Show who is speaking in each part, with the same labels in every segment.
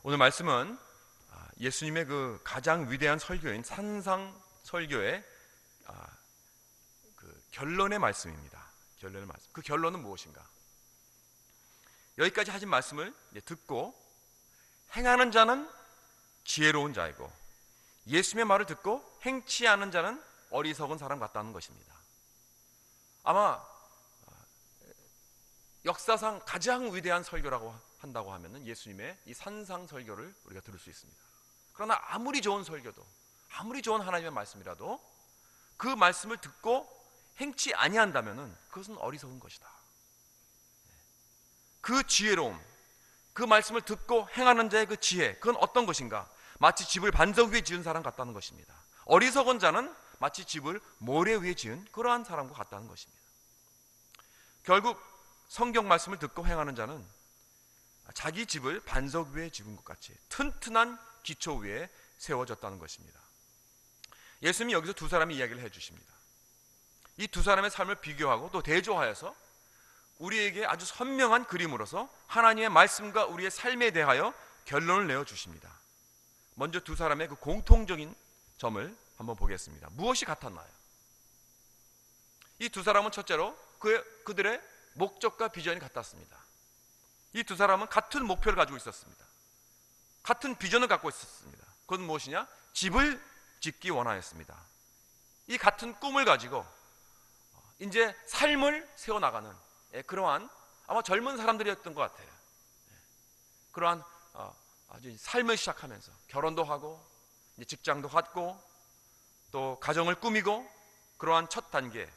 Speaker 1: 오늘 말씀은 예수님의 그 가장 위대한 설교인 산상 설교의 그 결론의 말씀입니다. 결론의 말씀. 그 결론은 무엇인가? 여기까지 하신 말씀을 듣고 행하는 자는 지혜로운 자이고 예수님의 말을 듣고 행치 않은 자는 어리석은 사람 같다는 것입니다. 아마 역사상 가장 위대한 설교라고 한다고 하면은 예수님의 이 산상 설교를 우리가 들을 수 있습니다. 그러나 아무리 좋은 설교도, 아무리 좋은 하나님의 말씀이라도 그 말씀을 듣고 행치 아니한다면은 그것은 어리석은 것이다. 그 지혜로움, 그 말씀을 듣고 행하는 자의 그 지혜, 그건 어떤 것인가? 마치 집을 반석 위에 지은 사람 같다는 것입니다. 어리석은 자는 마치 집을 모래 위에 지은 그러한 사람과 같다는 것입니다. 결국 성경 말씀을 듣고 행하는 자는 자기 집을 반석 위에 지은 것 같이 튼튼한 기초 위에 세워졌다는 것입니다. 예수님이 여기서 두 사람의 이야기를 해주십니다. 이 두 사람의 삶을 비교하고 또 대조하여서 우리에게 아주 선명한 그림으로서 하나님의 말씀과 우리의 삶에 대하여 결론을 내어주십니다. 먼저 두 사람의 그 공통적인 점을 한번 보겠습니다. 무엇이 같았나요? 이 두 사람은 첫째로 그들의 목적과 비전이 같았습니다. 이 두 사람은 같은 목표를 가지고 있었습니다. 같은 비전을 갖고 있었습니다. 그건 무엇이냐? 집을 짓기 원하였습니다. 이 같은 꿈을 가지고 이제 삶을 세워나가는 그러한 아마 젊은 사람들이었던 것 같아요. 그러한 아주 삶을 시작하면서 결혼도 하고 직장도 갖고 또 가정을 꾸미고 그러한 첫 단계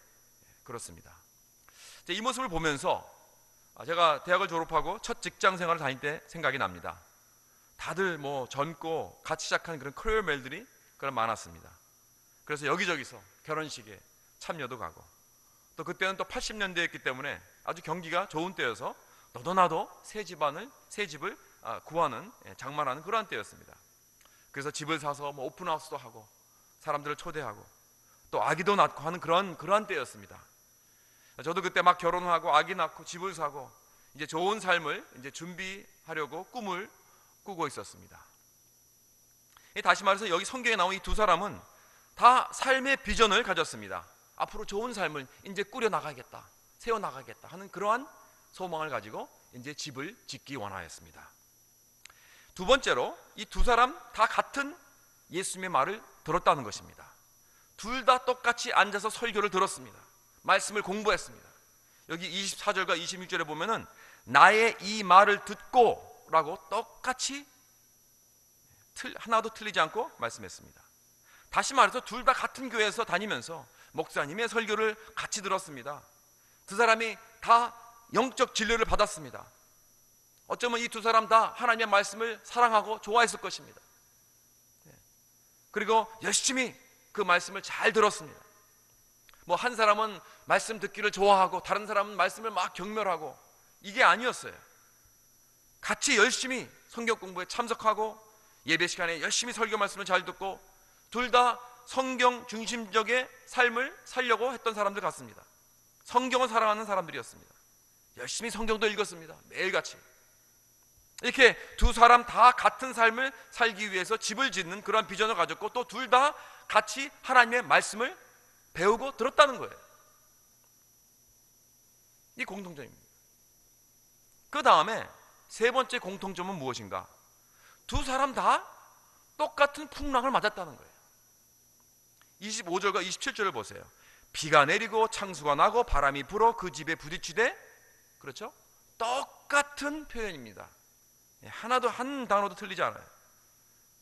Speaker 1: 그렇습니다. 이 모습을 보면서 제가 대학을 졸업하고 첫 직장 생활을 다닐 때 생각이 납니다. 다들 뭐 젊고 같이 시작한 그런 커리어맨들이 그런 많았습니다. 그래서 여기저기서 결혼식에 참여도 가고 또 그때는 또 80년대였기 때문에 아주 경기가 좋은 때여서 너도 나도 새 집을 구하는 장만하는 그러한 때였습니다. 그래서 집을 사서 뭐 오픈하우스도 하고 사람들을 초대하고 또 아기도 낳고 하는 그러한 때였습니다. 저도 그때 막 결혼하고 아기 낳고 집을 사고 이제 좋은 삶을 이제 준비하려고 꿈을 꾸고 있었습니다. 다시 말해서 여기 성경에 나온 이 두 사람은 다 삶의 비전을 가졌습니다. 앞으로 좋은 삶을 이제 꾸려 나가겠다, 세워 나가겠다 하는 그러한 소망을 가지고 이제 집을 짓기 원하였습니다. 두 번째로 이 두 사람 다 같은 예수님의 말을 들었다는 것입니다. 둘 다 똑같이 앉아서 설교를 들었습니다. 말씀을 공부했습니다. 여기 24절과 26절에 보면은 나의 이 말을 듣고 라고 똑같이 하나도 틀리지 않고 말씀했습니다. 다시 말해서 둘 다 같은 교회에서 다니면서 목사님의 설교를 같이 들었습니다. 두 사람이 다 영적 진료를 받았습니다. 어쩌면 이 두 사람 다 하나님의 말씀을 사랑하고 좋아했을 것입니다. 그리고 열심히 그 말씀을 잘 들었습니다. 뭐 한 사람은 말씀 듣기를 좋아하고 다른 사람은 말씀을 막 경멸하고 이게 아니었어요. 같이 열심히 성경 공부에 참석하고 예배 시간에 열심히 설교 말씀을 잘 듣고 둘 다 성경 중심적인 삶을 살려고 했던 사람들 같습니다. 성경을 사랑하는 사람들이었습니다. 열심히 성경도 읽었습니다. 매일같이. 이렇게 두 사람 다 같은 삶을 살기 위해서 집을 짓는 그런 비전을 가졌고 또 둘 다 같이 하나님의 말씀을 배우고 들었다는 거예요. 이 공통점입니다. 그 다음에 세 번째 공통점은 무엇인가? 두 사람 다 똑같은 풍랑을 맞았다는 거예요. 25절과 27절을 보세요. 비가 내리고 창수가 나고 바람이 불어 그 집에 부딪히되, 그렇죠? 똑같은 표현입니다. 하나도 한 단어도 틀리지 않아요.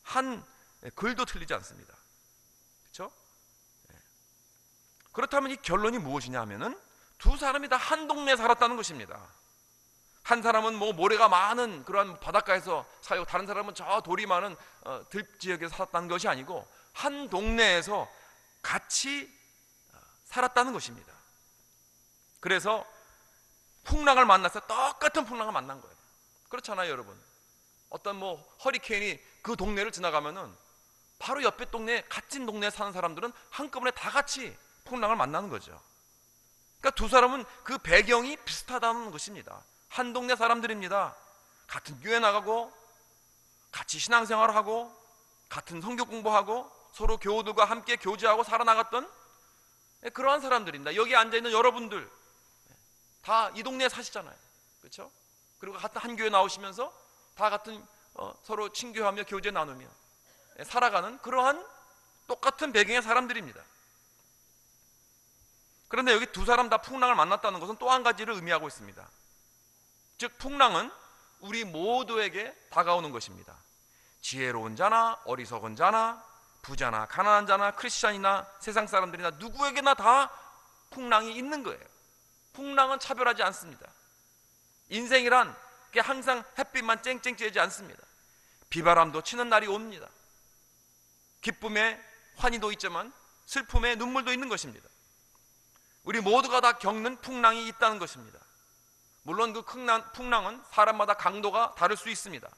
Speaker 1: 한 글도 틀리지 않습니다. 그렇죠? 그렇다면 이 결론이 무엇이냐 하면은 두 사람이 다 한 동네에 살았다는 것입니다. 한 사람은 뭐 모래가 많은 그런 바닷가에서 살고 다른 사람은 저 돌이 많은 들 지역에서 살았다는 것이 아니고 한 동네에서 같이 살았다는 것입니다. 그래서 풍랑을 만나서 똑같은 풍랑을 만난 거예요. 그렇잖아요, 여러분. 어떤 뭐 허리케인이 그 동네를 지나가면은 바로 옆에 동네, 같은 동네에 사는 사람들은 한꺼번에 다 같이 풍랑을 만나는 거죠. 그러니까 두 사람은 그 배경이 비슷하다는 것입니다. 한 동네 사람들입니다. 같은 교회 나가고 같이 신앙생활을 하고 같은 성경 공부하고 서로 교우들과 함께 교제하고 살아나갔던 그러한 사람들입니다. 여기 앉아있는 여러분들 다 이 동네에 사시잖아요. 그렇죠? 그리고 같은 한 교회 나오시면서 다 같은 서로 친교하며 교제 나누며 살아가는 그러한 똑같은 배경의 사람들입니다. 그런데 여기 두 사람 다 풍랑을 만났다는 것은 또 한 가지를 의미하고 있습니다. 즉 풍랑은 우리 모두에게 다가오는 것입니다. 지혜로운 자나 어리석은 자나 부자나 가난한 자나 크리스찬이나 세상 사람들이나 누구에게나 다 풍랑이 있는 거예요. 풍랑은 차별하지 않습니다. 인생이란 게 항상 햇빛만 쨍쨍 쬐지 않습니다. 비바람도 치는 날이 옵니다. 기쁨에 환희도 있지만 슬픔에 눈물도 있는 것입니다. 우리 모두가 다 겪는 풍랑이 있다는 것입니다. 물론 그 풍랑은 사람마다 강도가 다를 수 있습니다.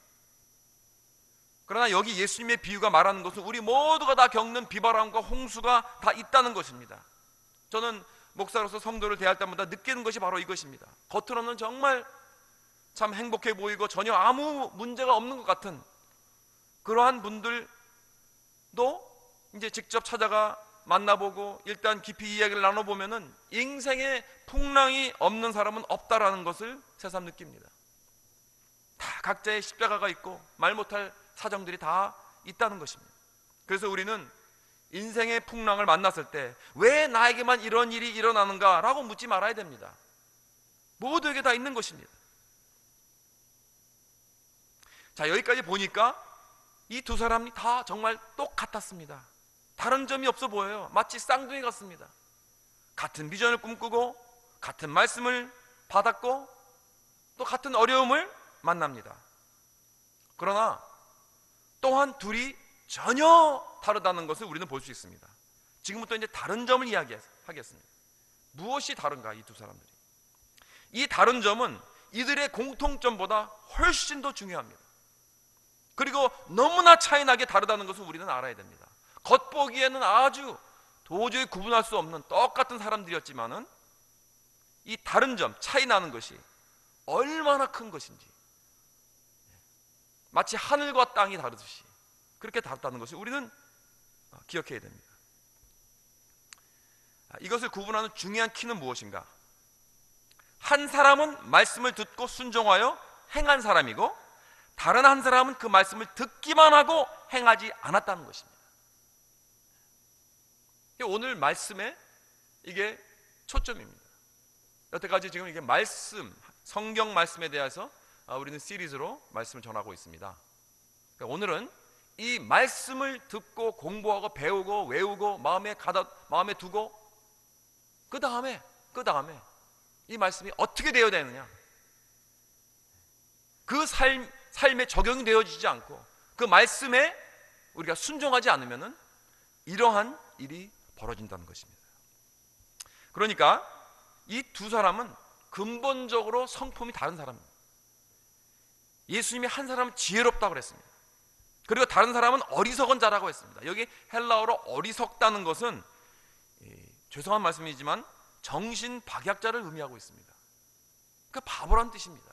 Speaker 1: 그러나 여기 예수님의 비유가 말하는 것은 우리 모두가 다 겪는 비바람과 홍수가 다 있다는 것입니다. 저는 목사로서 성도를 대할 때마다 느끼는 것이 바로 이것입니다. 겉으로는 정말 참 행복해 보이고 전혀 아무 문제가 없는 것 같은 그러한 분들도 이제 직접 찾아가 만나보고 일단 깊이 이야기를 나눠보면은 인생에 풍랑이 없는 사람은 없다라는 것을 새삼 느낍니다. 다 각자의 십자가가 있고 말 못할 사정들이 다 있다는 것입니다. 그래서 우리는 인생의 풍랑을 만났을 때 왜 나에게만 이런 일이 일어나는가 라고 묻지 말아야 됩니다. 모두에게 다 있는 것입니다. 자, 여기까지 보니까 이 두 사람이 다 정말 똑같았습니다. 다른 점이 없어 보여요. 마치 쌍둥이 같습니다. 같은 비전을 꿈꾸고 같은 말씀을 받았고 또 같은 어려움을 만납니다. 그러나 또한 둘이 전혀 다르다는 것을 우리는 볼 수 있습니다. 지금부터 이제 다른 점을 이야기하겠습니다. 무엇이 다른가 이 두 사람들이? 이 다른 점은 이들의 공통점보다 훨씬 더 중요합니다. 그리고 너무나 차이나게 다르다는 것을 우리는 알아야 됩니다. 겉보기에는 아주 도저히 구분할 수 없는 똑같은 사람들이었지만은 이 다른 점, 차이 나는 것이 얼마나 큰 것인지, 마치 하늘과 땅이 다르듯이 그렇게 다르다는 것을 우리는 기억해야 됩니다. 이것을 구분하는 중요한 키는 무엇인가? 한 사람은 말씀을 듣고 순종하여 행한 사람이고 다른 한 사람은 그 말씀을 듣기만 하고 행하지 않았다는 것입니다. 오늘 말씀에 이게 초점입니다. 여태까지 지금 이게 말씀, 성경 말씀에 대해서 우리는 시리즈로 말씀을 전하고 있습니다. 오늘은 이 말씀을 듣고 공부하고 배우고 외우고 마음에 두고 그 다음에 이 말씀이 어떻게 되어야 되느냐, 그 삶에 적용이 되어지지 않고 그 말씀에 우리가 순종하지 않으면은 이러한 일이 벌어진다는 것입니다. 그러니까 이 두 사람은 근본적으로 성품이 다른 사람입니다. 예수님이 한 사람은 지혜롭다고 그랬습니다. 그리고 다른 사람은 어리석은 자라고 했습니다. 여기 헬라어로 어리석다는 것은 죄송한 말씀이지만 정신박약자를 의미하고 있습니다. 그러니까 바보란 뜻입니다.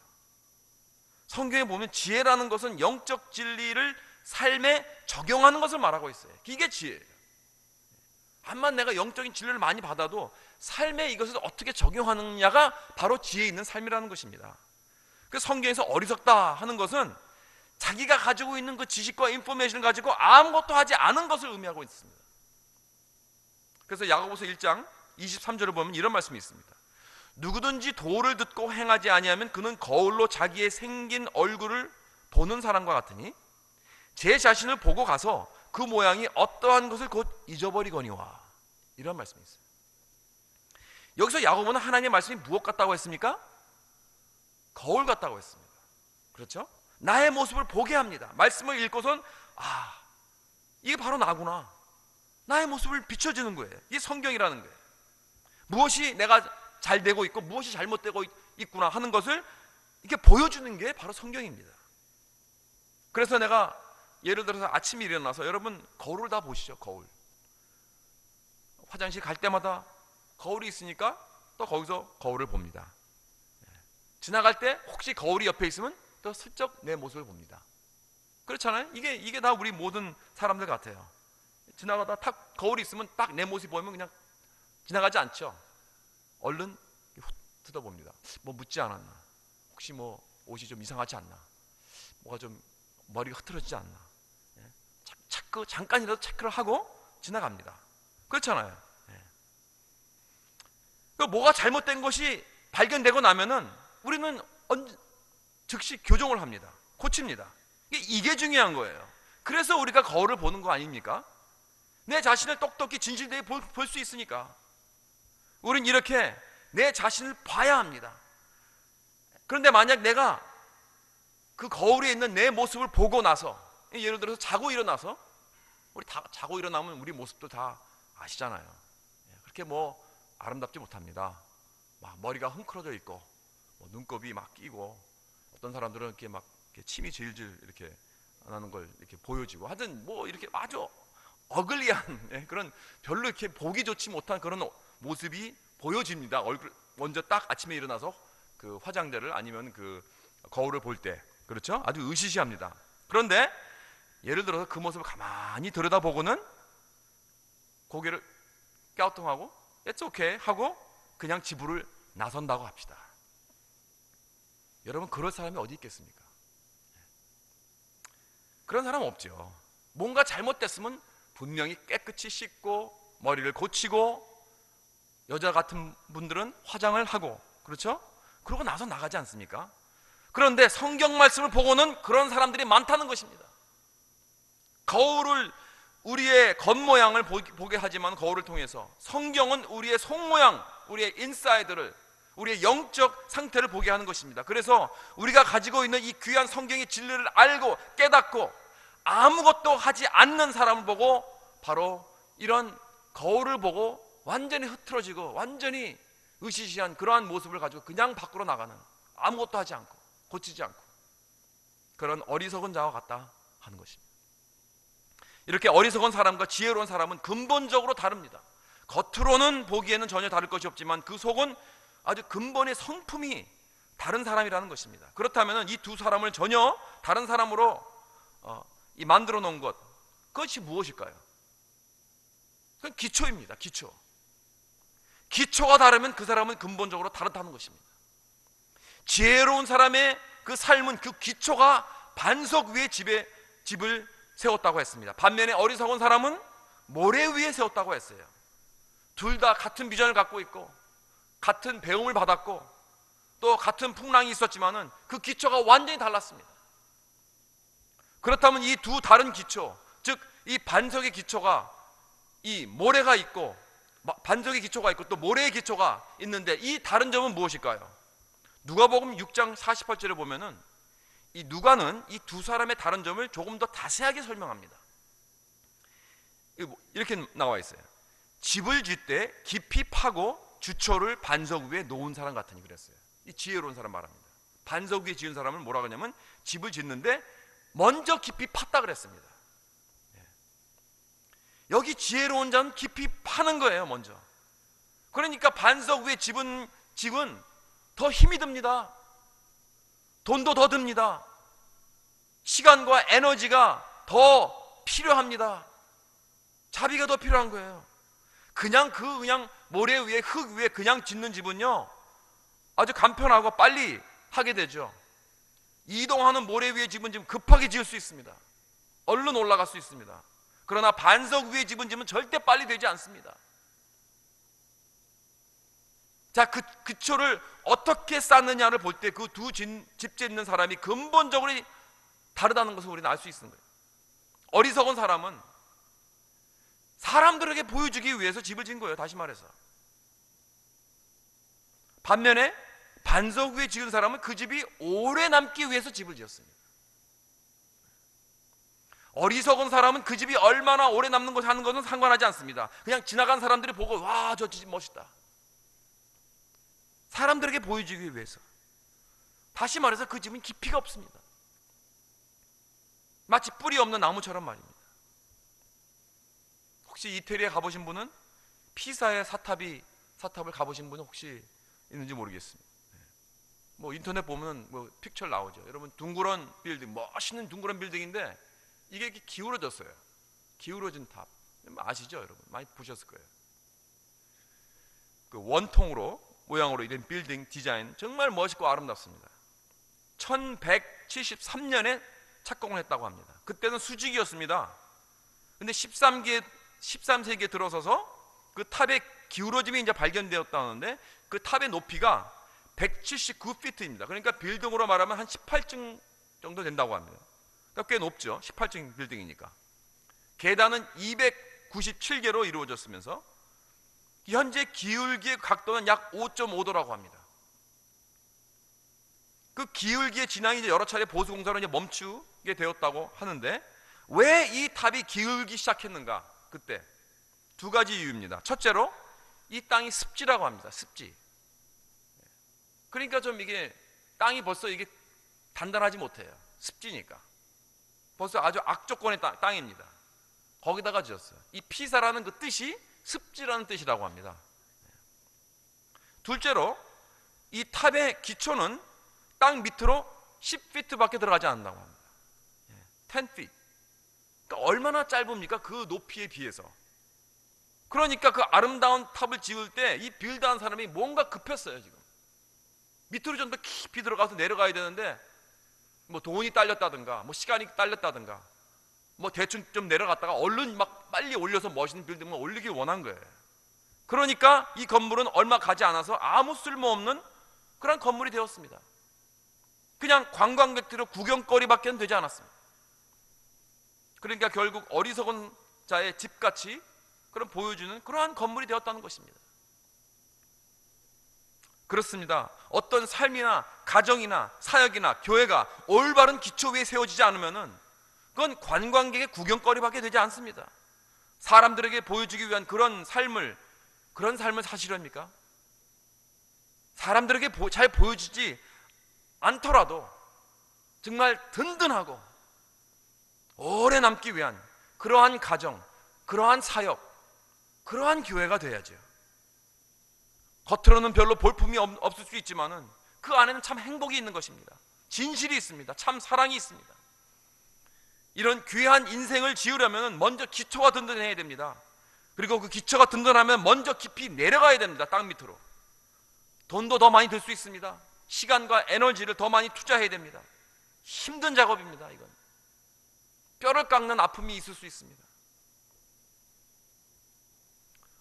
Speaker 1: 성경에 보면 지혜라는 것은 영적 진리를 삶에 적용하는 것을 말하고 있어요. 이게 지혜예요. 암만 내가 영적인 진리를 많이 받아도 삶에 이것을 어떻게 적용하느냐가 바로 지혜 있는 삶이라는 것입니다. 그 성경에서 어리석다 하는 것은 자기가 가지고 있는 그 지식과 인포메이션을 가지고 아무것도 하지 않은 것을 의미하고 있습니다. 그래서 야고보서 1장 23절을 보면 이런 말씀이 있습니다. 누구든지 도를 듣고 행하지 아니하면 그는 거울로 자기의 생긴 얼굴을 보는 사람과 같으니 제 자신을 보고 가서 그 모양이 어떠한 것을 곧 잊어버리거니와, 이런 말씀이 있어요. 여기서 야고보는 하나님의 말씀이 무엇 같다고 했습니까? 거울 같다고 했습니다. 그렇죠? 나의 모습을 보게 합니다. 말씀을 읽고선 이게 바로 나구나, 나의 모습을 비춰주는 거예요. 이게 성경이라는 거예요. 무엇이 내가 잘 되고 있고 무엇이 잘못되고 있구나 하는 것을 이렇게 보여주는 게 바로 성경입니다. 그래서 내가 예를 들어서 아침에 일어나서, 여러분 거울을 다 보시죠. 거울, 화장실 갈 때마다 거울이 있으니까 또 거기서 거울을 봅니다. 지나갈 때 혹시 거울이 옆에 있으면 또 슬쩍 내 모습을 봅니다. 그렇잖아요. 이게 다 우리 모든 사람들 같아요. 지나가다 탁 거울이 있으면 딱 내 모습이 보이면 그냥 지나가지 않죠. 얼른 훅 뜯어봅니다. 뭐 묻지 않았나? 혹시 뭐 옷이 좀 이상하지 않나? 뭐가 좀 머리가 흐트러지지 않나? 예? 잠깐이라도 체크를 하고 지나갑니다. 그렇잖아요. 예. 그 뭐가 잘못된 것이 발견되고 나면은 우리는 즉시 교정을 합니다. 고칩니다. 이게 중요한 거예요. 그래서 우리가 거울을 보는 거 아닙니까? 내 자신을 똑똑히 진실되게 볼 수 있으니까. 우린 이렇게 내 자신을 봐야 합니다. 그런데 만약 내가 그 거울에 있는 내 모습을 보고 나서, 예를 들어서 자고 일어나서, 우리 다 자고 일어나면 우리 모습도 다 아시잖아요. 그렇게 뭐 아름답지 못합니다. 막 머리가 흥크러져 있고, 뭐 눈곱이 막 끼고, 어떤 사람들은 이렇게 막 침이 질질 이렇게 나는 걸 이렇게 보여지고, 하여튼 뭐 이렇게 아주 어글리한 그런 별로 이렇게 보기 좋지 못한 그런 모습이 보여집니다. 얼굴 먼저 딱 아침에 일어나서 그 화장대를 아니면 그 거울을 볼 때, 그렇죠? 아주 으시시합니다. 그런데 예를 들어서 그 모습을 가만히 들여다보고는 고개를 갸우뚱하고 It's okay 하고 그냥 집을 나선다고 합시다. 여러분, 그럴 사람이 어디 있겠습니까? 그런 사람 없죠. 뭔가 잘못됐으면 분명히 깨끗이 씻고 머리를 고치고, 여자 같은 분들은 화장을 하고, 그렇죠? 그러고 나서 나가지 않습니까? 그런데 성경 말씀을 보고는 그런 사람들이 많다는 것입니다. 거울을, 우리의 겉모양을 보게 하지만 거울을 통해서 성경은 우리의 속모양, 우리의 인사이드를, 우리의 영적 상태를 보게 하는 것입니다. 그래서 우리가 가지고 있는 이 귀한 성경의 진리를 알고 깨닫고 아무것도 하지 않는 사람을 보고, 바로 이런 거울을 보고 완전히 흐트러지고 완전히 으시시한 그러한 모습을 가지고 그냥 밖으로 나가는, 아무것도 하지 않고 고치지 않고 그런 어리석은 자와 같다 하는 것입니다. 이렇게 어리석은 사람과 지혜로운 사람은 근본적으로 다릅니다. 겉으로는 보기에는 전혀 다를 것이 없지만 그 속은 아주 근본의 성품이 다른 사람이라는 것입니다. 그렇다면 이 두 사람을 전혀 다른 사람으로 만들어 놓은 것, 그것이 무엇일까요? 그건 기초입니다. 기초가 다르면 그 사람은 근본적으로 다르다는 것입니다. 지혜로운 사람의 그 삶은 그 기초가 반석 위에 집을 세웠다고 했습니다. 반면에 어리석은 사람은 모래 위에 세웠다고 했어요. 둘 다 같은 비전을 갖고 있고 같은 배움을 받았고 또 같은 풍랑이 있었지만은 그 기초가 완전히 달랐습니다. 그렇다면 이 두 다른 기초, 즉 이 반석의 기초가, 이 모래가 있고 반석의 기초가 있고 또 모래의 기초가 있는데, 이 다른 점은 무엇일까요? 누가복음 6장 48절에 보면은 이 누가는 이 두 사람의 다른 점을 조금 더 자세하게 설명합니다. 이렇게 나와 있어요. 집을 짓되 깊이 파고 주초를 반석 위에 놓은 사람 같으니 그랬어요. 이 지혜로운 사람 말합니다. 반석 위에 지은 사람을 뭐라 그러냐면 집을 짓는데 먼저 깊이 팠다 그랬습니다. 여기 지혜로운 자는 깊이 파는 거예요. 먼저. 그러니까 반석 위에 집은 더 힘이 듭니다. 돈도 더 듭니다. 시간과 에너지가 더 필요합니다. 자비가 더 필요한 거예요. 그냥 모래 위에, 흙 위에 그냥 짓는 집은요 아주 간편하고 빨리 하게 되죠. 이동하는 모래 위에 집은 지금 급하게 지을 수 있습니다. 얼른 올라갈 수 있습니다. 그러나 반석 위에 집은 절대 빨리 되지 않습니다. 자, 그 기초를 어떻게 쌓느냐를 볼 때 그 두 집 짓는 사람이 근본적으로 다르다는 것을 우리는 알 수 있는 거예요. 어리석은 사람은 사람들에게 보여주기 위해서 집을 짓는 거예요. 다시 말해서. 반면에 반석 위에 지은 사람은 그 집이 오래 남기 위해서 집을 지었습니다. 어리석은 사람은 그 집이 얼마나 오래 남는 것을 하는 것은 상관하지 않습니다. 그냥 지나간 사람들이 보고 와, 저 집 멋있다. 사람들에게 보여주기 위해서. 다시 말해서 그 집은 깊이가 없습니다. 마치 뿌리 없는 나무처럼 말입니다. 혹시 이태리에 가보신 분은, 피사의 사탑을 가보신 분은 혹시 있는지 모르겠습니다. 뭐 인터넷 보면 뭐 픽처 나오죠. 여러분 둥그런 빌딩, 멋있는 둥그런 빌딩인데 이게 이렇게 기울어졌어요. 기울어진 탑 아시죠, 여러분? 많이 보셨을 거예요. 그 원통으로 모양으로 이런 빌딩 디자인 정말 멋있고 아름답습니다. 1173년에 착공을 했다고 합니다. 그때는 수직이었습니다. 근데 13세기에 들어서서 그 탑의 기울어짐이 이제 발견되었다는데 그 탑의 높이가 179피트입니다. 그러니까 빌딩으로 말하면 한 18층 정도 된다고 합니다. 그러니까 꽤 높죠. 18층 빌딩이니까. 계단은 297개로 이루어졌으면서 현재 기울기의 각도는 약 5.5도라고 합니다. 그 기울기의 진앙이 이제 여러 차례 보수 공사로 이제 멈추게 되었다고 하는데 왜 이 탑이 기울기 시작했는가? 그때 두 가지 이유입니다. 첫째로 이 땅이 습지라고 합니다. 습지. 그러니까 좀 이게 땅이 벌써 이게 단단하지 못해요. 습지니까. 벌써 아주 악조건의 땅입니다. 거기다가 지었어요. 이 피사라는 그 뜻이 습지라는 뜻이라고 합니다. 둘째로 이 탑의 기초는 땅 밑으로 10피트밖에 들어가지 않는다고 합니다. 10feet. 그러니까 얼마나 짧습니까? 그 높이에 비해서. 그러니까 그 아름다운 탑을 지을 때 이 빌드한 사람이 뭔가 급했어요. 지금 밑으로 좀 더 깊이 들어가서 내려가야 되는데 뭐 돈이 딸렸다든가 뭐 시간이 딸렸다든가 뭐 대충 좀 내려갔다가 얼른 막 빨리 올려서 멋있는 빌딩을 올리길 원한 거예요. 그러니까 이 건물은 얼마 가지 않아서 아무 쓸모없는 그런 건물이 되었습니다. 그냥 관광객들의 구경거리밖에 되지 않았습니다. 그러니까 결국 어리석은 자의 집같이 그런 보여주는 그러한 건물이 되었다는 것입니다. 그렇습니다. 어떤 삶이나 가정이나 사역이나 교회가 올바른 기초 위에 세워지지 않으면은 그건 관광객의 구경거리밖에 되지 않습니다. 사람들에게 보여주기 위한 그런 삶을 사시렵니까? 사람들에게 잘 보여주지 않더라도 정말 든든하고 오래 남기 위한 그러한 가정, 그러한 사역, 그러한 교회가 돼야죠. 겉으로는 별로 볼품이 없을 수 있지만은 그 안에는 참 행복이 있는 것입니다. 진실이 있습니다. 참 사랑이 있습니다. 이런 귀한 인생을 지으려면 먼저 기초가 든든해야 됩니다. 그리고 그 기초가 든든하면 먼저 깊이 내려가야 됩니다. 땅 밑으로. 돈도 더 많이 들 수 있습니다. 시간과 에너지를 더 많이 투자해야 됩니다. 힘든 작업입니다. 이건 뼈를 깎는 아픔이 있을 수 있습니다.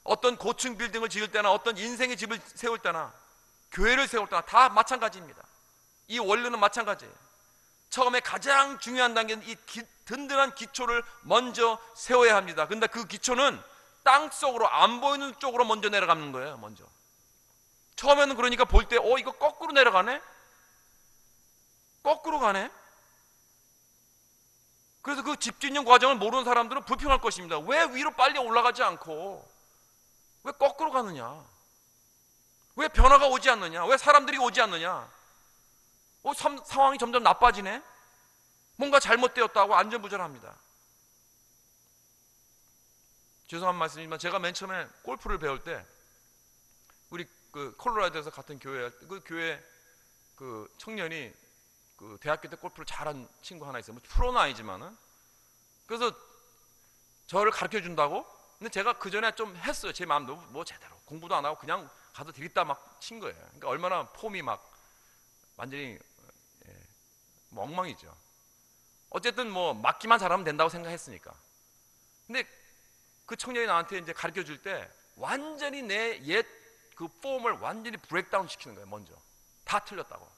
Speaker 1: 어떤 고층 빌딩을 지을 때나 어떤 인생의 집을 세울 때나 교회를 세울 때나 다 마찬가지입니다. 이 원리는 마찬가지예요. 처음에 가장 중요한 단계는 이 든든한 기초를 먼저 세워야 합니다. 그런데 그 기초는 땅속으로 안 보이는 쪽으로 먼저 내려가는 거예요. 먼저 처음에는 그러니까 볼 때 이거 거꾸로 내려가네? 거꾸로 가네? 그래서 그 집 짓는 과정을 모르는 사람들은 불평할 것입니다. 왜 위로 빨리 올라가지 않고 왜 거꾸로 가느냐? 왜 변화가 오지 않느냐? 왜 사람들이 오지 않느냐? 상황이 점점 나빠지네? 뭔가 잘못되었다고 안전부절합니다. 죄송한 말씀이지만 제가 맨 처음에 골프를 배울 때 우리 그 콜로라도에서 같은 교회 그 교회 그 청년이 그 대학교 때 골프를 잘한 친구 하나 있어요. 뭐 프로는 아니지만은. 그래서 저를 가르쳐 준다고. 근데 제가 그 전에 좀 했어요. 제 마음도 뭐 제대로 공부도 안 하고 그냥 가서 들이다 막 친 거예요. 그러니까 얼마나 폼이 막 완전히 뭐 엉망이죠. 어쨌든 뭐 맞기만 잘하면 된다고 생각했으니까. 근데 그 청년이 나한테 이제 가르쳐 줄 때 완전히 내 옛 그 폼을 완전히 브레이크다운 시키는 거예요. 먼저 다 틀렸다고.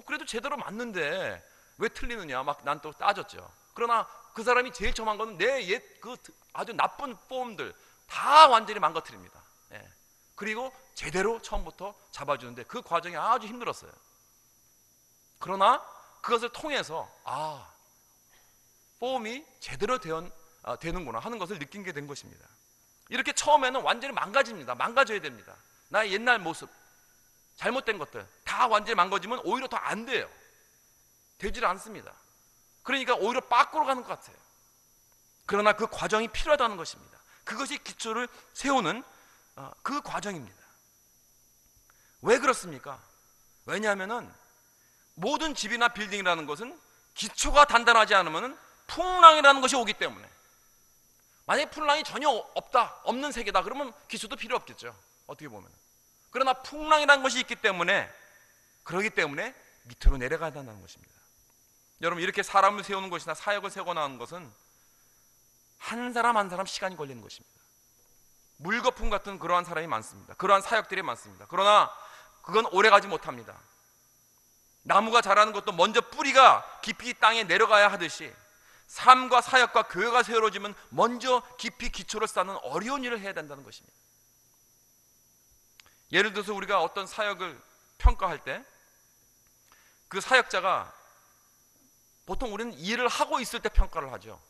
Speaker 1: 그래도 제대로 맞는데 왜 틀리느냐 막 난 또 따졌죠. 그러나 그 사람이 제일 처음 한 거는 내 옛 그 아주 나쁜 폼들 다 완전히 망가뜨립니다. 그리고 제대로 처음부터 잡아주는데 그 과정이 아주 힘들었어요. 그러나 그것을 통해서 폼이 제대로 되는구나 하는 것을 느끼게 된 것입니다. 이렇게 처음에는 완전히 망가집니다. 망가져야 됩니다. 나의 옛날 모습, 잘못된 것들 다 완전히 망가지면 오히려 더 안 돼요. 되질 않습니다. 그러니까 오히려 빠꾸로 가는 것 같아요. 그러나 그 과정이 필요하다는 것입니다. 그것이 기초를 세우는 그 과정입니다. 왜 그렇습니까? 왜냐하면은 모든 집이나 빌딩이라는 것은 기초가 단단하지 않으면 풍랑이라는 것이 오기 때문에, 만약에 풍랑이 전혀 없는 세계다 그러면 기초도 필요 없겠죠, 어떻게 보면. 그러나 풍랑이라는 것이 있기 때문에, 그러기 때문에 밑으로 내려가야 한다는 것입니다. 여러분, 이렇게 사람을 세우는 것이나 사역을 세우고 나가는 것은 한 사람 한 사람 시간이 걸리는 것입니다. 물거품 같은 그러한 사람이 많습니다. 그러한 사역들이 많습니다. 그러나 그건 오래가지 못합니다. 나무가 자라는 것도 먼저 뿌리가 깊이 땅에 내려가야 하듯이, 삶과 사역과 교회가 세워지면 먼저 깊이 기초를 쌓는 어려운 일을 해야 된다는 것입니다. 예를 들어서 우리가 어떤 사역을 평가할 때 그 사역자가, 보통 우리는 일을 하고 있을 때 평가를 하죠.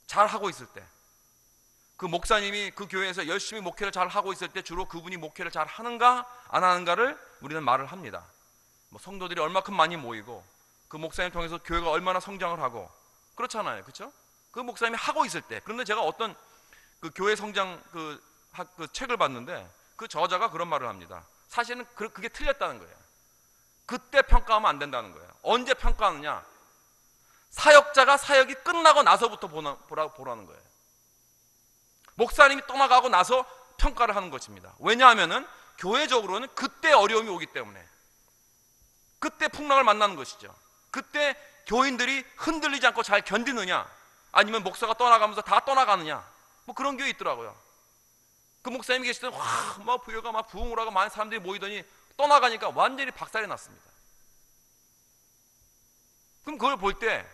Speaker 1: 잘 하고 있을 때, 그 목사님이 그 교회에서 열심히 목회를 잘 하고 있을 때 주로 그분이 목회를 잘 하는가 안 하는가를 우리는 말을 합니다. 뭐 성도들이 얼마큼 많이 모이고 그 목사님 통해서 교회가 얼마나 성장을 하고 그렇잖아요, 그렇죠? 그 목사님이 하고 있을 때. 그런데 제가 어떤 그 교회 성장 그 책을 봤는데 그 저자가 그런 말을 합니다. 사실은 그게 틀렸다는 거예요. 그때 평가하면 안 된다는 거예요. 언제 평가하느냐? 사역자가 사역이 끝나고 나서부터 보라는 거예요. 목사님이 떠나가고 나서 평가를 하는 것입니다. 왜냐하면은 교회적으로는 그때 어려움이 오기 때문에, 그때 풍랑을 만나는 것이죠. 그때 교인들이 흔들리지 않고 잘 견디느냐, 아니면 목사가 떠나가면서 다 떠나가느냐, 뭐 그런 교회 있더라고요. 그 목사님이 계실 때는 막 교회가 막 부흥을 하고 많은 사람들이 모이더니 떠나가니까 완전히 박살이 났습니다. 그럼 그걸 볼 때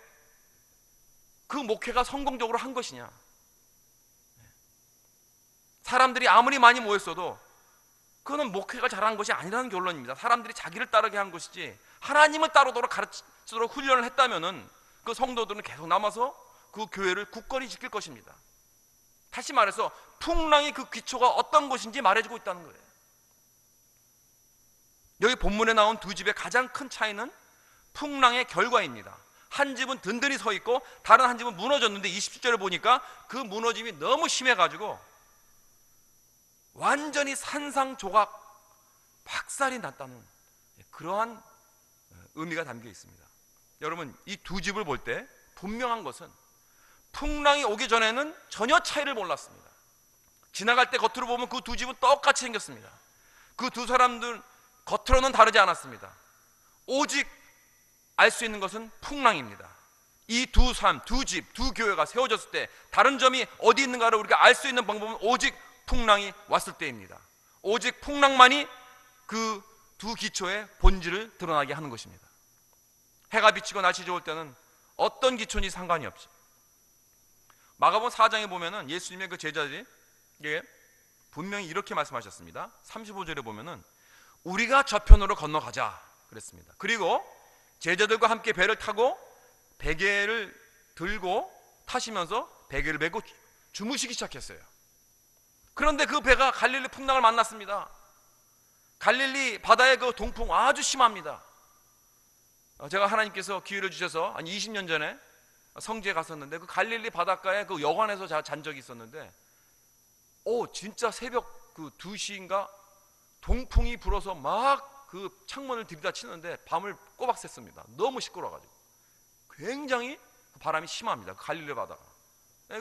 Speaker 1: 그 목회가 성공적으로 한 것이냐, 사람들이 아무리 많이 모였어도 그거는 목회가 잘한 것이 아니라는 결론입니다. 사람들이 자기를 따르게 한 것이지 하나님을 따르도록 가르치도록 훈련을 했다면은 그 성도들은 계속 남아서 그 교회를 굳건히 지킬 것입니다. 다시 말해서 풍랑의 그 기초가 어떤 것인지 말해주고 있다는 거예요. 여기 본문에 나온 두 집의 가장 큰 차이는 풍랑의 결과입니다. 한 집은 든든히 서 있고 다른 한 집은 무너졌는데 27절에 보니까 그 무너짐이 너무 심해가지고 완전히 산상조각 박살이 났다는 그러한 의미가 담겨 있습니다. 여러분, 이 두 집을 볼 때 분명한 것은 풍랑이 오기 전에는 전혀 차이를 몰랐습니다. 지나갈 때 겉으로 보면 그 두 집은 똑같이 생겼습니다. 그 두 사람들 겉으로는 다르지 않았습니다. 오직 알 수 있는 것은 풍랑입니다. 이 두 삶, 두 집, 두 교회가 세워졌을 때 다른 점이 어디 있는가를 우리가 알 수 있는 방법은 오직 풍랑이 왔을 때입니다. 오직 풍랑만이 그 두 기초의 본질을 드러나게 하는 것입니다. 해가 비치고 날씨 좋을 때는 어떤 기초인지 상관이 없이, 마가복음 4장에 보면은 예수님의 그 제자들이 분명히 이렇게 말씀하셨습니다. 35절에 보면은 우리가 저편으로 건너가자 그랬습니다. 그리고 제자들과 함께 배를 타고 베개를 들고 타시면서 베개를 메고 주무시기 시작했어요. 그런데 그 배가 갈릴리 풍랑을 만났습니다. 갈릴리 바다의 그 동풍 아주 심합니다. 제가 하나님께서 기회를 주셔서 한 20년 전에 성지에 갔었는데 그 갈릴리 바닷가에 그 여관에서 잔 적이 있었는데, 진짜 새벽 그 2시인가 동풍이 불어서 막 그 창문을 들이다치는데 밤을 꼬박 샜습니다. 너무 시끄러워가지고 굉장히 바람이 심합니다. 그 갈릴리 바다가.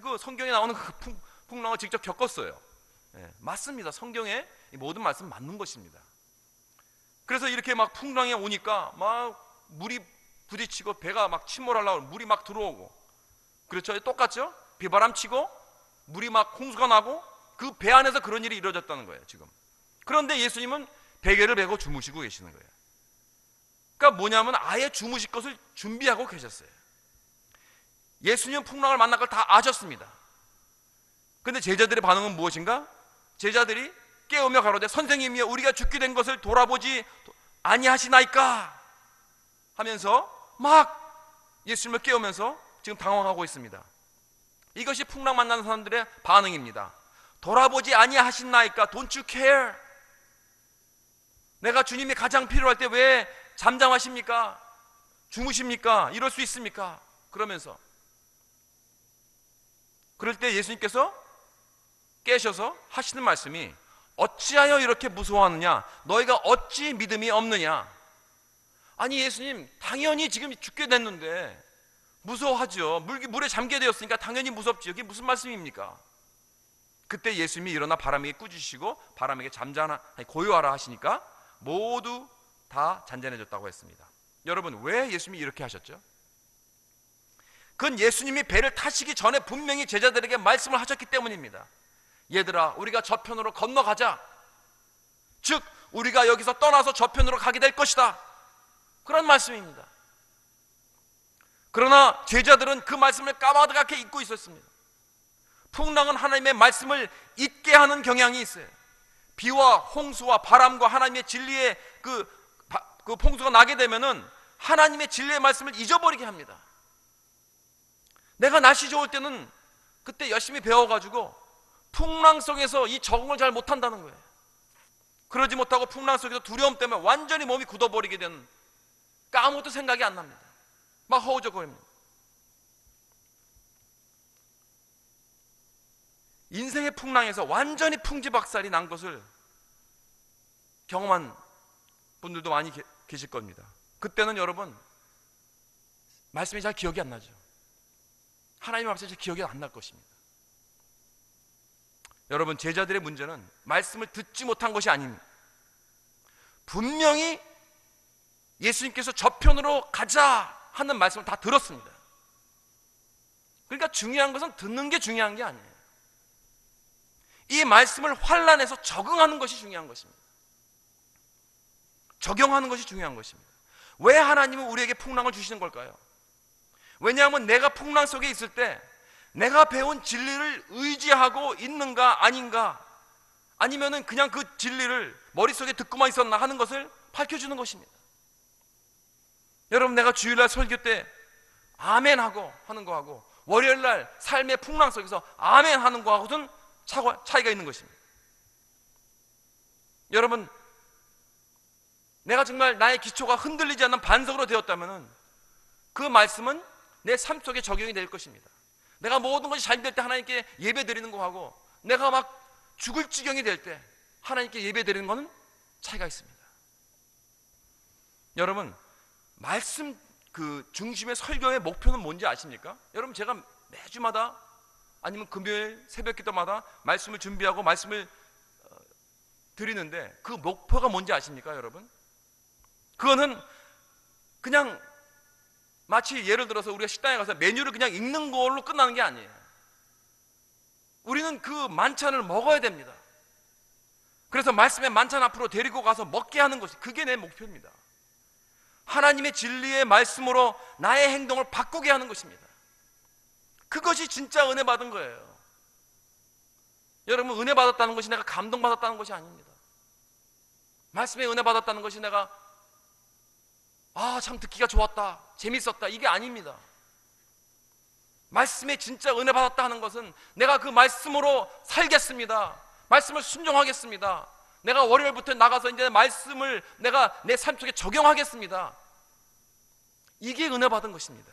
Speaker 1: 그 성경에 나오는 그 풍랑을 직접 겪었어요. 맞습니다. 성경에 모든 말씀 맞는 것입니다. 그래서 이렇게 막 풍랑이 오니까 막 물이 부딪히고 배가 막 침몰하려고 물이 막 들어오고, 그렇죠? 똑같죠? 비바람 치고 물이 막 홍수가 나고 그 배 안에서 그런 일이 이루어졌다는 거예요 지금. 그런데 예수님은 베개를 메고 주무시고 계시는 거예요. 그러니까 뭐냐면 아예 주무실 것을 준비하고 계셨어요. 예수님은 풍랑을 만날 걸 다 아셨습니다. 그런데 제자들의 반응은 무엇인가? 제자들이 깨우며 가로되 선생님이여 우리가 죽게 된 것을 돌아보지 아니하시나이까 하면서 막 예수님을 깨우면서 지금 당황하고 있습니다. 이것이 풍랑 만나는 사람들의 반응입니다. 돌아보지 아니하시나이까, Don't you care? 내가 주님이 가장 필요할 때 왜 잠잠하십니까? 주무십니까? 이럴 수 있습니까? 그러면서 그럴 때 예수님께서 깨셔서 하시는 말씀이 어찌하여 이렇게 무서워하느냐? 너희가 어찌 믿음이 없느냐? 아니 예수님, 당연히 지금 죽게 됐는데 무서워하죠. 물에 잠겨 되었으니까 당연히 무섭지. 이게 무슨 말씀입니까? 그때 예수님이 일어나 바람에게 꾸짖으시고 바람에게 고요하라 하시니까 모두 다 잔잔해졌다고 했습니다. 여러분, 왜 예수님이 이렇게 하셨죠? 그건 예수님이 배를 타시기 전에 분명히 제자들에게 말씀을 하셨기 때문입니다. 얘들아, 우리가 저편으로 건너가자. 즉 우리가 여기서 떠나서 저편으로 가게 될 것이다, 그런 말씀입니다. 그러나 제자들은 그 말씀을 까마득하게 잊고 있었습니다. 풍랑은 하나님의 말씀을 잊게 하는 경향이 있어요. 비와 홍수와 바람과 하나님의 진리의 그 홍수가 나게 되면은 하나님의 진리의 말씀을 잊어버리게 합니다. 내가 날씨 좋을 때는 그때 열심히 배워가지고 풍랑 속에서 이 적응을 잘 못한다는 거예요. 그러지 못하고 풍랑 속에서 두려움 때문에 완전히 몸이 굳어버리게 되는, 아무것도 생각이 안 납니다. 막 허우적거립니다. 인생의 풍랑에서 완전히 풍지박살이 난 것을 경험한 분들도 많이 계실 겁니다. 그때는 여러분 말씀이 잘 기억이 안 나죠. 하나님 앞에서 잘 기억이 안 날 것입니다. 여러분, 제자들의 문제는 말씀을 듣지 못한 것이 아닙니다. 분명히 예수님께서 저편으로 가자 하는 말씀을 다 들었습니다. 그러니까 중요한 것은 듣는 게 중요한 게 아니에요. 이 말씀을 환란해서 적응하는 것이 중요한 것입니다. 적용하는 것이 중요한 것입니다. 왜 하나님은 우리에게 풍랑을 주시는 걸까요? 왜냐하면 내가 풍랑 속에 있을 때 내가 배운 진리를 의지하고 있는가 아닌가, 아니면은 그냥 그 진리를 머릿속에 듣고만 있었나 하는 것을 밝혀주는 것입니다. 여러분, 내가 주일날 설교 때 아멘 하고 하는 거하고 월요일날 삶의 풍랑 속에서 아멘 하는 거하고는 차이가 있는 것입니다. 여러분, 내가 정말 나의 기초가 흔들리지 않는 반석으로 되었다면 그 말씀은 내 삶 속에 적용이 될 것입니다. 내가 모든 것이 잘 될 때 하나님께 예배 드리는 거하고 내가 막 죽을 지경이 될 때 하나님께 예배 드리는 것은 차이가 있습니다. 여러분, 말씀 그 중심의 설교의 목표는 뭔지 아십니까? 여러분, 제가 매주마다 아니면 금요일 새벽 기도마다 말씀을 준비하고 말씀을 드리는데 그 목표가 뭔지 아십니까, 여러분? 그거는 그냥 마치 예를 들어서 우리가 식당에 가서 메뉴를 그냥 읽는 걸로 끝나는 게 아니에요. 우리는 그 만찬을 먹어야 됩니다. 그래서 말씀의 만찬 앞으로 데리고 가서 먹게 하는 것이, 그게 내 목표입니다. 하나님의 진리의 말씀으로 나의 행동을 바꾸게 하는 것입니다. 그것이 진짜 은혜 받은 거예요. 여러분, 은혜 받았다는 것이 내가 감동받았다는 것이 아닙니다. 말씀에 은혜 받았다는 것이 내가 참 듣기가 좋았다, 재밌었다, 이게 아닙니다. 말씀에 진짜 은혜 받았다 하는 것은 내가 그 말씀으로 살겠습니다, 말씀을 순종하겠습니다, 내가 월요일부터 나가서 이제 말씀을 내가 내 삶 속에 적용하겠습니다, 이게 은혜 받은 것입니다.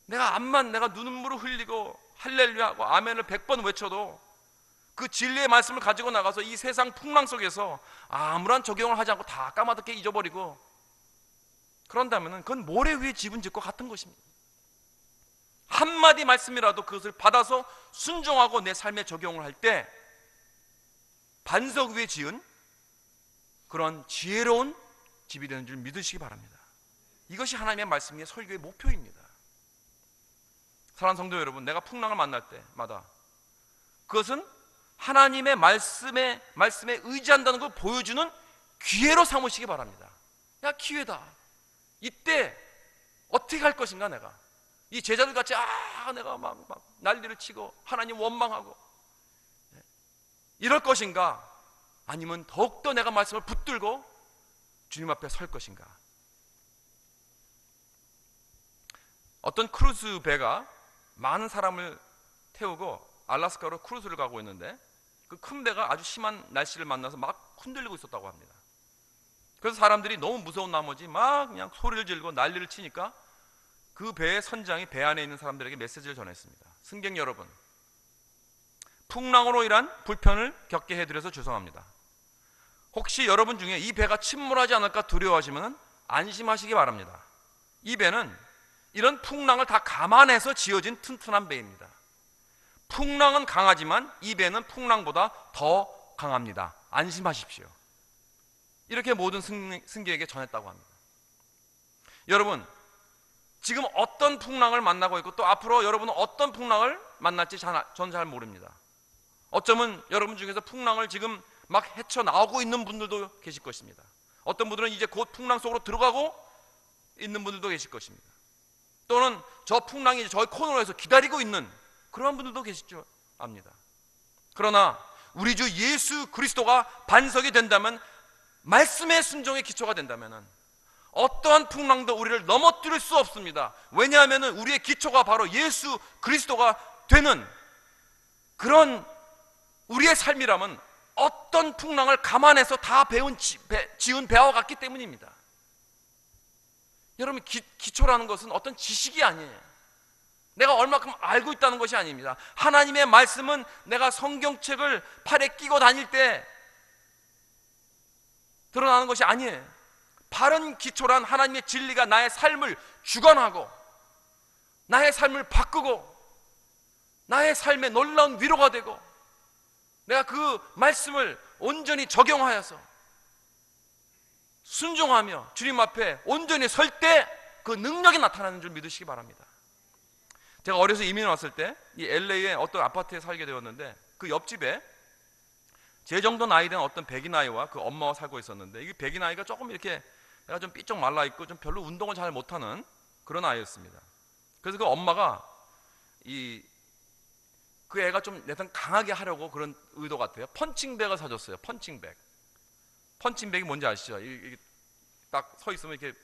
Speaker 1: 내가 눈물을 흘리고 할렐루야하고 아멘을 100번 외쳐도 그 진리의 말씀을 가지고 나가서 이 세상 풍랑 속에서 아무런 적용을 하지 않고 다 까마득하게 잊어버리고 그런다면 그건 모래 위에 집은 짓고 같은 것입니다. 한마디 말씀이라도 그것을 받아서 순종하고 내 삶에 적용을 할 때 반석 위에 지은 그런 지혜로운 집이 되는 줄 믿으시기 바랍니다. 이것이 하나님의 말씀의 설교의 목표입니다. 사랑하는 성도 여러분, 내가 풍랑을 만날 때마다 그것은 하나님의 말씀에 의지한다는 걸 보여주는 기회로 삼으시기 바랍니다. 야, 기회다. 이때 어떻게 할 것인가. 내가 이 제자들 같이 내가 막 난리를 치고 하나님 원망하고 이럴 것인가, 아니면 더욱더 내가 말씀을 붙들고 주님 앞에 설 것인가. 어떤 크루즈 배가 많은 사람을 태우고 알래스카로 크루즈를 가고 있는데 그 큰 배가 아주 심한 날씨를 만나서 막 흔들리고 있었다고 합니다. 그래서 사람들이 너무 무서운 나머지 막 그냥 소리를 지르고 난리를 치니까 그 배의 선장이 배 안에 있는 사람들에게 메시지를 전했습니다. 승객 여러분, 풍랑으로 인한 불편을 겪게 해드려서 죄송합니다. 혹시 여러분 중에 이 배가 침몰하지 않을까 두려워하시면 안심하시기 바랍니다. 이 배는 이런 풍랑을 다 감안해서 지어진 튼튼한 배입니다. 풍랑은 강하지만 이 배는 풍랑보다 더 강합니다. 안심하십시오. 이렇게 모든 승객에게 전했다고 합니다. 여러분, 지금 어떤 풍랑을 만나고 있고 또 앞으로 여러분은 어떤 풍랑을 만날지 전 잘 모릅니다. 어쩌면 여러분 중에서 풍랑을 지금 막 헤쳐나오고 있는 분들도 계실 것입니다. 어떤 분들은 이제 곧 풍랑 속으로 들어가고 있는 분들도 계실 것입니다. 또는 저 풍랑이 저희 코너에서 기다리고 있는 그런 분들도 계실 줄 압니다. 그러나 우리 주 예수 그리스도가 반석이 된다면, 말씀의 순종의 기초가 된다면 어떠한 풍랑도 우리를 넘어뜨릴 수 없습니다. 왜냐하면 우리의 기초가 바로 예수 그리스도가 되는 그런 우리의 삶이라면 어떤 풍랑을 감안해서 다 지은 배와 같기 때문입니다. 여러분, 기초라는 것은 어떤 지식이 아니에요. 내가 얼마큼 알고 있다는 것이 아닙니다. 하나님의 말씀은 내가 성경책을 팔에 끼고 다닐 때 드러나는 것이 아니에요. 바른 기초란 하나님의 진리가 나의 삶을 주관하고 나의 삶을 바꾸고 나의 삶에 놀라운 위로가 되고 내가 그 말씀을 온전히 적용하여서 순종하며 주님 앞에 온전히 설 때 그 능력이 나타나는 줄 믿으시기 바랍니다. 제가 어려서 이민 왔을 때 이 LA의 어떤 아파트에 살게 되었는데, 그 옆집에 제 정도 나이 된 어떤 백인 아이와 그 엄마와 살고 있었는데, 이 백인 아이가 조금 이렇게 애가 좀 삐쩍 말라 있고 좀 별로 운동을 잘 못하는 그런 아이였습니다. 그래서 그 엄마가 그 애가 좀 내상 강하게 하려고 그런 의도 같아요. 펀칭백을 사줬어요. 펀칭백이 뭔지 아시죠? 이게 딱 서 있으면 이렇게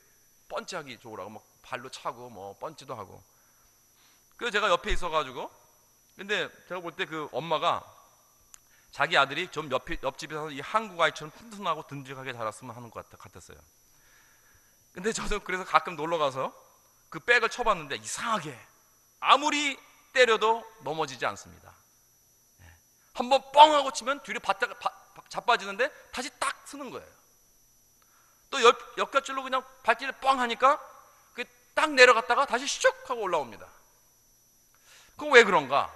Speaker 1: 펀치하기 좋으라고 막 발로 차고 뭐 펀치도 하고. 그래서 제가 옆에 있어가지고, 근데 제가 볼 때 그 엄마가 자기 아들이 좀 옆집에 사서 이 한국 아이처럼 튼튼하고 든직하게 자랐으면 하는 것 같았어요. 근데 저도 그래서 가끔 놀러 가서 그 백을 쳐봤는데 이상하게 아무리 때려도 넘어지지 않습니다. 한번 뻥 하고 치면 뒤로 바짝 자빠지는데 다시 딱 서는 거예요. 또 옆곁줄로 그냥 발길을 뻥 하니까 그게 딱 내려갔다가 다시 슉 하고 올라옵니다. 그건 왜 그런가?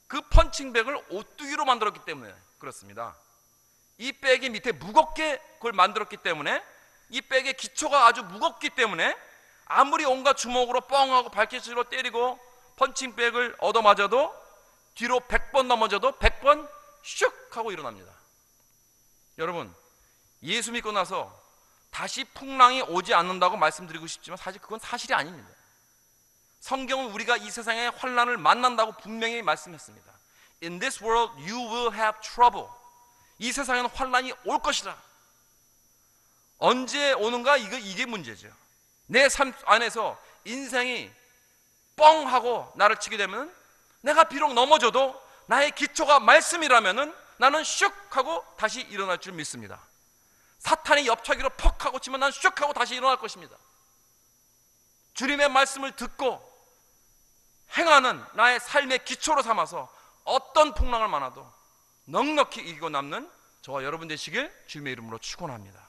Speaker 1: 그 펀칭백을 오뚜기로 만들었기 때문에 그렇습니다. 이 백이 밑에 무겁게 그걸 만들었기 때문에, 이 백의 기초가 아주 무겁기 때문에 아무리 온갖 주먹으로 뻥하고 발키스로 때리고 펀칭백을 얻어맞아도 뒤로 100번 넘어져도 100번 슉 하고 일어납니다. 여러분, 예수 믿고 나서 다시 풍랑이 오지 않는다고 말씀드리고 싶지만 사실 그건 사실이 아닙니다. 성경은 우리가 이 세상의 환난을 만난다고 분명히 말씀했습니다. In this world you will have trouble. 이 세상에는 환난이 올 것이라. 언제 오는가? 이게 문제죠. 내 삶 안에서 인생이 뻥 하고 나를 치게 되면 내가 비록 넘어져도 나의 기초가 말씀이라면 나는 슉 하고 다시 일어날 줄 믿습니다. 사탄이 옆차기로 퍽 하고 치면 난 슉 하고 다시 일어날 것입니다. 주님의 말씀을 듣고 행하는 나의 삶의 기초로 삼아서 어떤 풍랑을 만나도 넉넉히 이기고 남는 저와 여러분 되시길 주님의 이름으로 축원합니다.